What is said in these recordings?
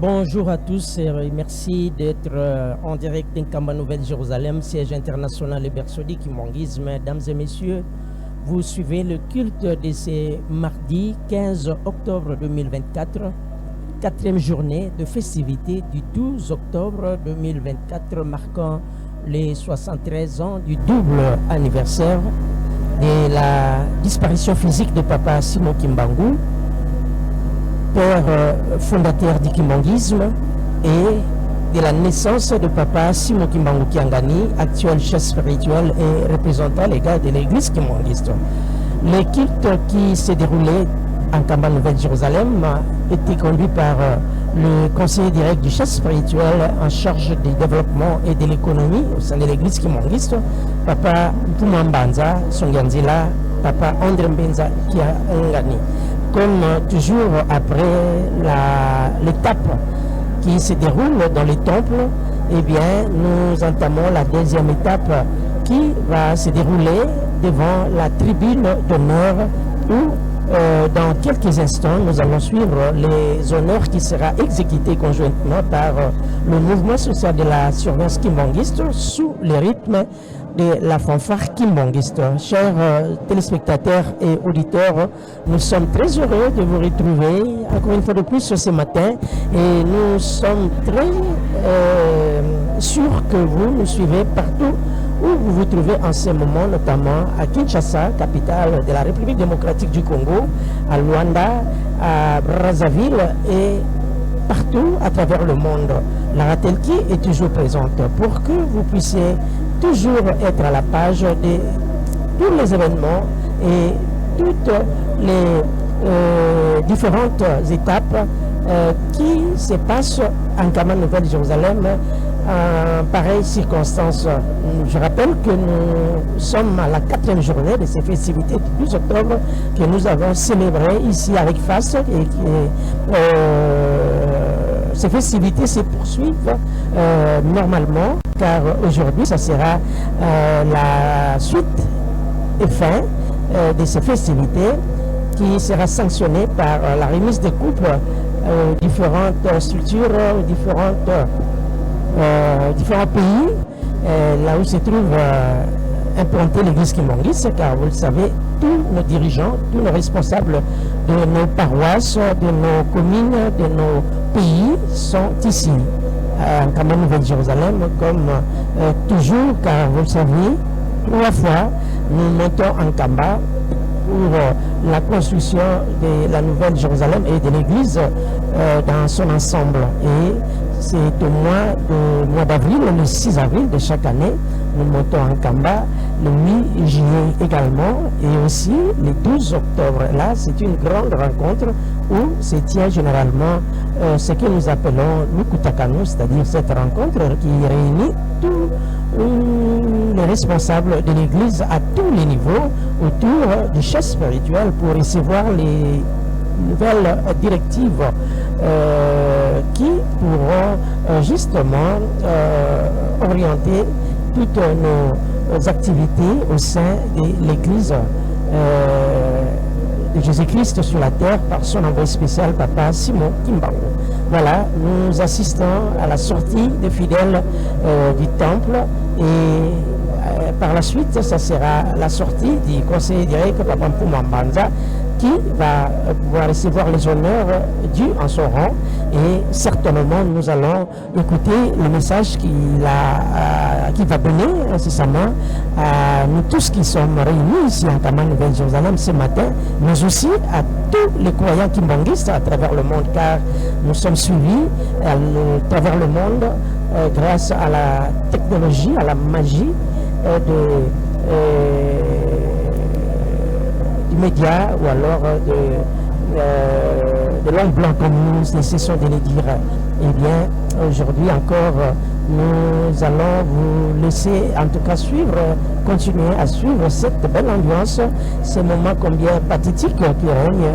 Bonjour à tous et merci d'être en direct d'Inkamba Nouvelle-Jérusalem, siège international et berceau du kimongisme. Mesdames et messieurs, vous suivez le culte de ce mardi 15 octobre 2024, quatrième journée de festivité du 12 octobre 2024, marquant les 73 ans du double anniversaire de la disparition physique de Papa Simon Kimbangu, père fondateur du kimongisme, et de la naissance de Papa Simon Kimbangu Kiangani, actuel chef spirituel et représentant légal de l'église kimongiste. Le culte qui s'est déroulé en Kamba Nouvelle-Jérusalem a été conduit par le conseiller direct du chef spirituel en charge du développement et de l'économie au sein de l'église kimongiste, Papa Mpumambanza Songanzila, Papa André Mbenza Kiangani. Comme toujours après l'étape qui se déroule dans les temples, eh bien, nous entamons la deuxième étape qui va se dérouler devant la tribune d'honneur où, dans quelques instants, nous allons suivre les honneurs qui seront exécutés conjointement par le mouvement social de la surveillance kimbangiste sous le rythme de la fanfare kimbangiste. Chers téléspectateurs et auditeurs, nous sommes très heureux de vous retrouver encore une fois de plus ce matin et nous sommes très sûrs que vous nous suivez partout où vous vous trouvez en ce moment, notamment à Kinshasa, capitale de la République démocratique du Congo, à Luanda, à Brazzaville et partout à travers le monde. La Ratelki est toujours présente pour que vous puissiez toujours être à la page de tous les événements et toutes les différentes étapes qui se passent en Kamba Nouvelle-Jérusalem en pareille circonstance. Je rappelle que nous sommes à la quatrième journée de ces festivités du 12 octobre que nous avons célébrées ici avec FAS et qui ces festivités se poursuivent normalement, car aujourd'hui, ça sera la suite et fin de ces festivités qui sera sanctionnée par la remise des coupes différentes structures, différents pays, là où se trouve implantée l'église kimongiste, car vous le savez, tous nos dirigeants, tous nos responsables de nos paroisses, de nos communes, de nos pays sont ici, en Kamba Nouvelle-Jérusalem, comme toujours, car vous le savez, 3 fois, nous montons en Kamba pour la construction de la Nouvelle-Jérusalem et de l'église dans son ensemble. Et c'est au mois d'avril, le 6 avril de chaque année, nous montons en Kamba, le 8 juillet également, et aussi le 12 octobre. Là, c'est une grande rencontre où se tient généralement ce que nous appelons l'Ukutakano, c'est-à-dire cette rencontre qui réunit tous les responsables de l'Église à tous les niveaux autour du chef spirituel pour recevoir les nouvelles directives qui pourront justement orienter toutes nos activités au sein de l'Église de Jésus-Christ sur la terre par son envoyé spécial, Papa Simon Kimbangu. Voilà, nous assistons à la sortie des fidèles du temple et par la suite, ça sera la sortie du conseiller direct, Papa Mpumambanza, qui va pouvoir recevoir les honneurs dus en son rang. Et certainement, nous allons écouter le message qui va donner incessamment à nous tous qui sommes réunis ici en Kamba Nouvelle-Jérusalem ce matin, mais aussi à tous les croyants kimbanguistes à travers le monde, car nous sommes suivis à travers le monde grâce à la technologie, à la magie du média ou alors de l'homme blanc comme nous ne cessons de le dire. Eh bien, aujourd'hui encore, nous allons vous laisser en tout cas continuer à suivre cette belle ambiance, ce moment combien pathétique qui règne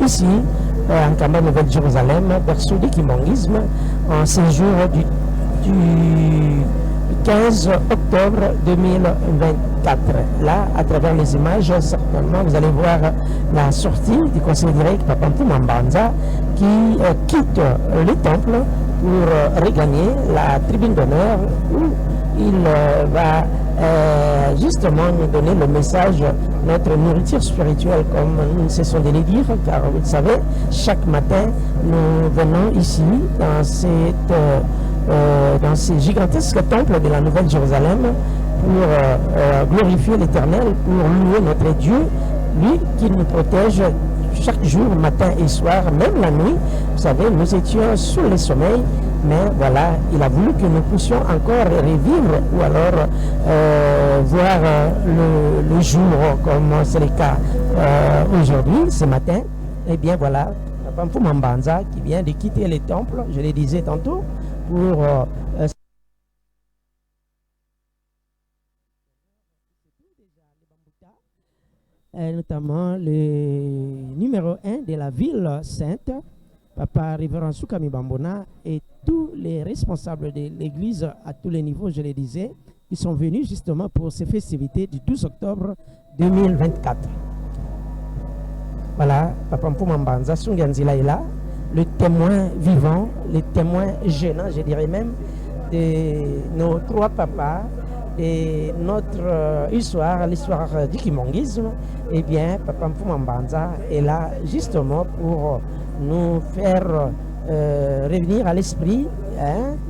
ici, en Kamba Nouvelle-Jérusalem, berceau du kimongisme, en ce jour du 15 octobre 2024. Là, à travers les images, certainement, vous allez voir la sortie du conseil direct Papa Mpuma Mbanza qui quitte le temple pour regagner la tribune d'honneur où il va justement nous donner le message, notre nourriture spirituelle, comme nous ne cessons de le dire, car vous le savez, chaque matin, nous venons ici dans ces gigantesques temples de la Nouvelle Jérusalem pour glorifier l'Éternel, pour louer notre Dieu, lui qui nous protège chaque jour, matin et soir, même la nuit. Vous savez, nous étions sous le sommeil, mais voilà, il a voulu que nous puissions encore revivre ou alors voir le jour comme c'est le cas aujourd'hui, ce matin. Eh bien voilà, Papa Mpuma Mbanza qui vient de quitter les temples, je le disais tantôt, pour notamment le numéro 1 de la ville sainte, Papa Révérend Soukami Bambona, et tous les responsables de l'église à tous les niveaux, je le disais, qui sont venus justement pour ces festivités du 12 octobre 2024. Voilà, Papa Mpuma Mbanza, Sunganzila est là, le témoin vivant, le témoin gênant, je dirais même, de nos trois papas, et notre histoire, l'histoire du kimongisme. Eh bien, Papa Mpuma Mbanza est là justement pour nous faire revenir à l'esprit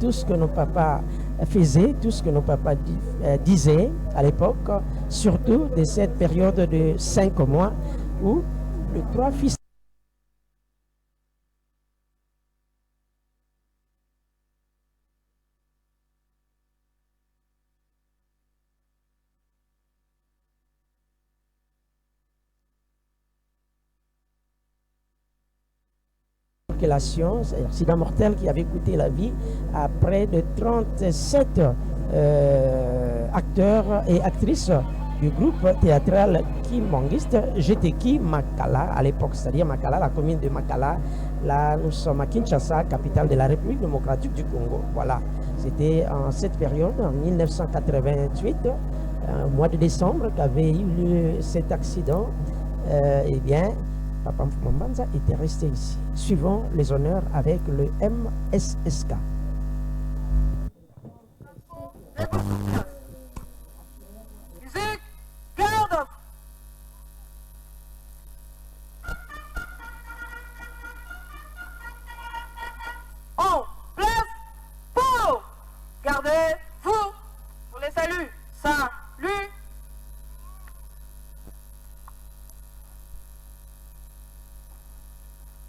tout ce que nos papas faisaient, tout ce que nos papas disaient à l'époque, surtout de cette période de 5 mois où les trois fils c'est-à-dire accident mortel qui avait coûté la vie à près de 37 acteurs et actrices du groupe théâtral kimongiste GTK Makala à l'époque, c'est-à-dire Makala, la commune de Makala. Là, nous sommes à Kinshasa, capitale de la République démocratique du Congo. Voilà, c'était en cette période, en 1988, au mois de décembre, qu'avait eu lieu cet accident. Eh bien, Papa Mpuma Mbanza était resté ici. Suivons les honneurs avec le MSSK. Musique, garde. En place pour gardez-vous pour les saluts. Salut.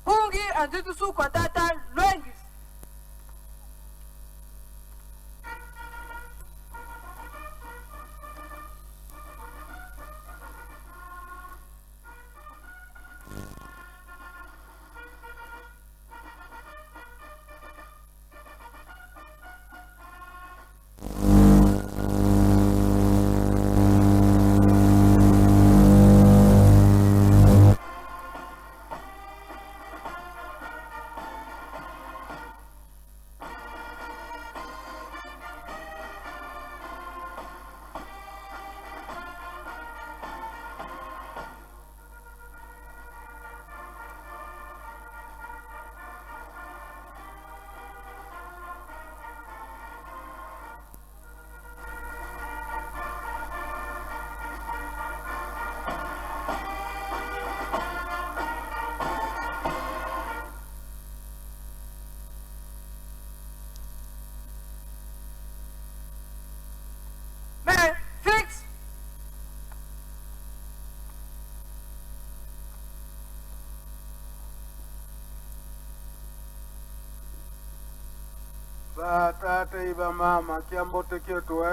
Pungi andutusu kwa tata Lwengis. Tata iba mama kiambote kyetu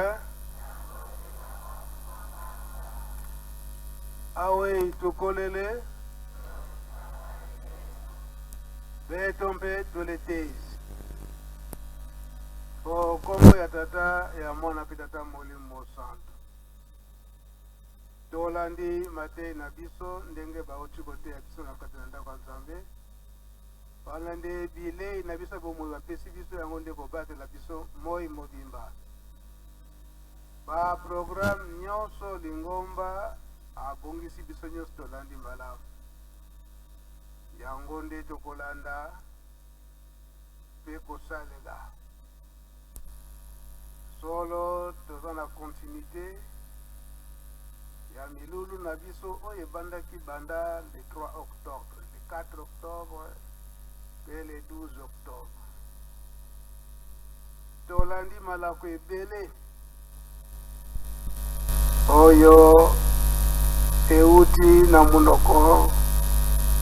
awe tukolele betombe tuletezi po kombo ya tata ya mwana pitata molimo santo tolandi mate na biso ndenge baoti kote ya biso na kati na ndako ya Nzambe balande bile na biso bomoi bapesi biso yango nde kobatela biso moi mobimba ba programme nyonso lingomba abongisi biso nyonso tolandi malamu yango nde tokolanda mpe kosalela solo toza na continuité ya milulu na biso oyo ebandaki banda le 3 octobre le 4 octobre mpe le 12 octobre tolandi malako ebele oyo euti na munoko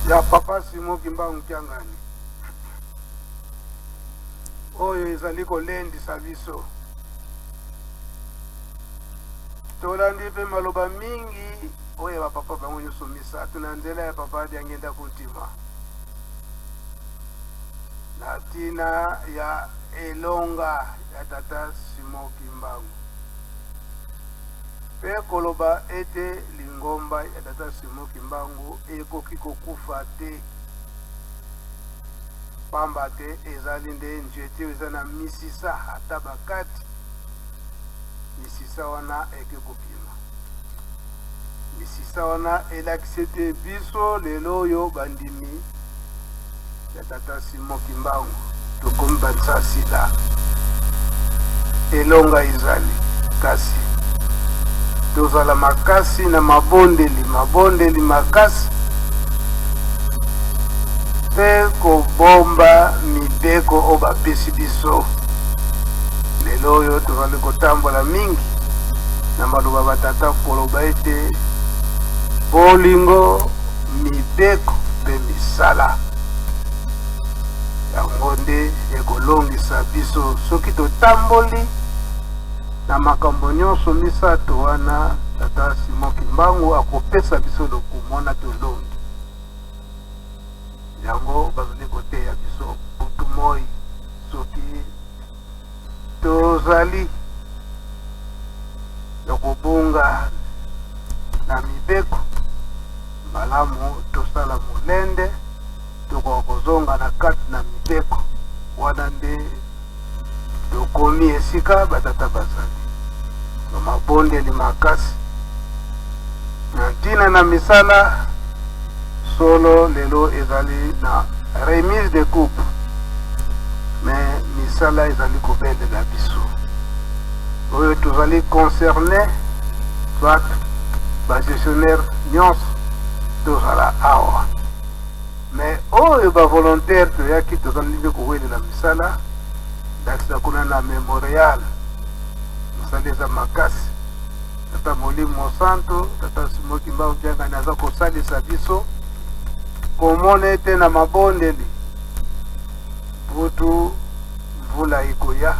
ya papa Simon Kimbangu Kiangani oyo ezali kolendisa biso tolandi mpe maloba mingi oyo bapapa bango nyonso misato na nzela ya papa adi angenda kontima na ntina ya elonga ya tata Simon Kimbangu mpe koloba ete lingomba ya tata Simon Kimbangu ekoki kokufa te pamba te ezali nde nzete eza na misisa ata bakati misisa wana ekekopima misisa wana elakisi ete biso lelo oyo bandimi ya tata Simon Kimbangu tokomi bansasila elonga ezali kasi tozala makasi na mabondeli makasi mpe kobomba mibeko oyo bapesi biso lelo oyo tozali kotambola mingi na maloba batata koloba ete bolingo mibeko mpe misala yango nde ekolongisa biso soki totamboli na makambo nyonso misato wana tata Simon Kimbangu akopesa biso lokumu wana tolongi yango bazali koteya biso butu moi soki tozali ya kobunga na mibeko malamu tosala molende tokoka kozonga na kati na mibeko wana nde tokomi esika batata bazali mabondeli makasi na ntina na misala solo lelo ezali na remise de coupe mais misala ezali kobelela biso oyo tozali concerné soit bagestionnaire nyonso tozala awa mais oyo bavolontaire toyaki tozali nde kowelela misala ndakisa kuna na memorial misala eza makasi tata Molimo Santo tata Simon Kimbangu Kiangani aza kosalisa biso komona ete na mabondeli butu mvula ikoya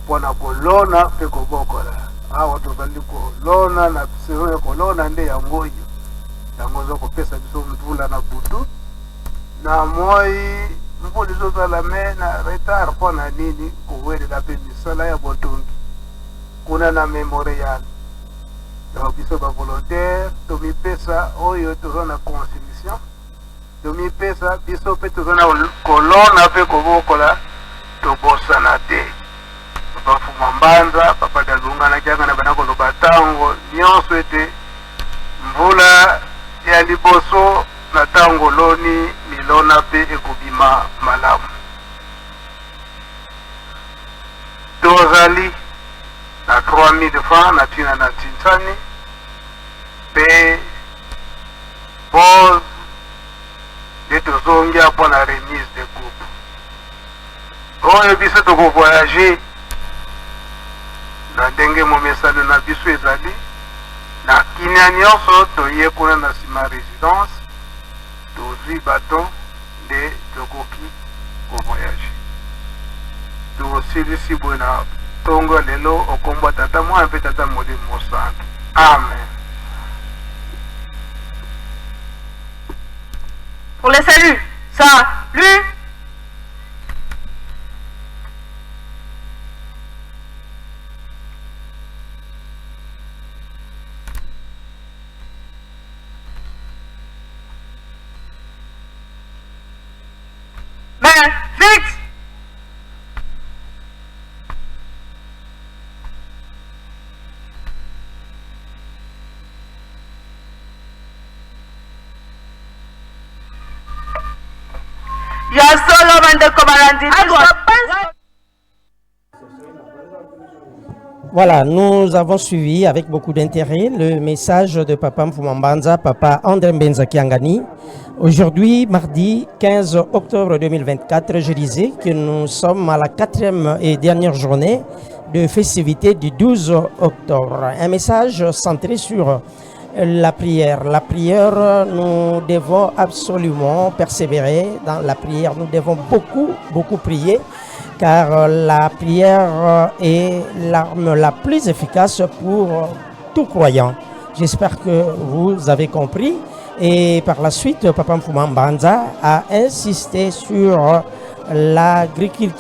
mpona kolona mpe kobokola awa tozali kolona na saison ya kolona nde yango oyo yango oza kopesa biso mvula na butu na moi mvula ezozala me na retard mpona nini kowelela mpe misala ya botongi kuna na memorial donc biso bavolontaire tomipesa oyo toza na constitution tomipesa biso mpe toza na kolona mpe kobokola tobosana te papa Fuma Mbanza papa Dalunga Kiangani bana koloba ntango nyonso ete mvula ya liboso na ntango loni milona mpe ekobima malamu tozali na 3000 francs na ntina na Ntinsani mpe pose nde tozongia mpo na remise de coupe oyo biso tokovoyage na ndenge momesano na biso ezali na kinia nyonso toye kuna na nsima résidence tozwi baton nde tokoki kovoyage tosilisi boye na tongo lelo okombo tata mwana mpe tata Molimo Santo amen. Pour les saluts, salut. Main fixe. Ya solo mande comarandi. Voilà, nous avons suivi avec beaucoup d'intérêt le message de Papa Mfumambanza, Papa André Mbenza Kiangani. Aujourd'hui, mardi 15 octobre 2024, je disais que nous sommes à la 4e et dernière journée de festivité du 12 octobre. Un message centré sur la prière. La prière, nous devons absolument persévérer dans la prière. Nous devons beaucoup prier, car la prière est l'arme la plus efficace pour tout croyant. J'espère que vous avez compris. Et par la suite, Papa Mfumambanza a insisté sur l'agriculture.